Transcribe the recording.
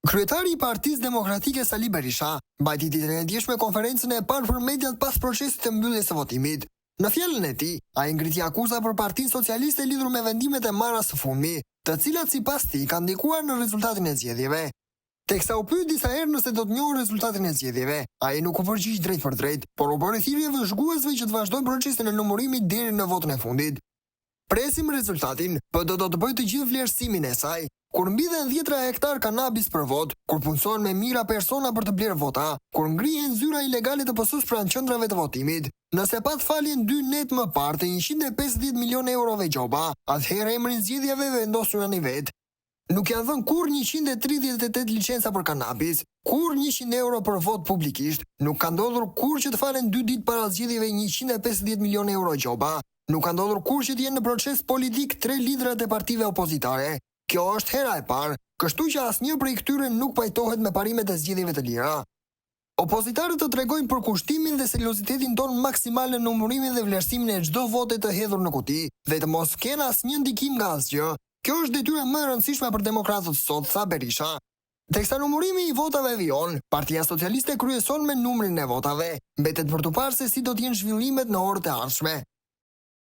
Kryetari i Partisë Demokratike Sali Berisha mbajti ditën e djeshme konferencën e parë për mediat pas procesit të mbylljes së votimit. Në fjalën e tij, ai ngriti akuza për Partinë Socialiste lidhur me vendimet e marra së fundmi, të cilat sipas tij kanë ndikuar në rezultatin e zgjedhjeve. Teksa u pyet disa herë nëse do të njohë rezultatin e zgjedhjeve, ai nuk u përgjigj drejt për drejt, por u bëri thirrje vëzhguesve që të vazhdojnë procesin e numërimit deri në votën e fundit. Presim rezultatin, PD do të bëjë të gjithë vlerësimin e saj. Kur mbidhen 10 hektar kanabis për vot, kur punësohen me mira persona për të blerë vota, kur ngrihen zyra ilegale të PS-s pranë qendrave të votimit, nëse pat faljen 2 net më parë të 150 milion eurove gjoba, atëherë emrin zgjedhjeve vendosur në vet. Nuk janë dhënë kur 138 licenca për kanabis, kur 100 euro për vot publikisht, nuk ka ndodhur kur që të falen 2 ditë para zgjedhjeve 150 milion euro gjoba, nuk ka ndodhur kur që të jenë në proces politik 3 liderat e partive opozitare. Kjo është hera e parë, kështu që asnjë prej këtyre nuk pajtohet me parimet e zgjedhjeve të lira. Opozitarët të tregojnë për kushtimin dhe seriozitetin tonë maksimal në numërimin dhe vlerësimin e çdo vote të hedhur në kuti dhe të mos kenë asnjë ndikim nga asgjë. Kjo është detyra më e rëndësishme për demokratët sot, tha Berisha. Teksa numërimi i votave vijon, Partia Socialiste kryeson me numrin e votave. Mbetet për të parë se si do të jenë zhvillimet në orët e ardhshme.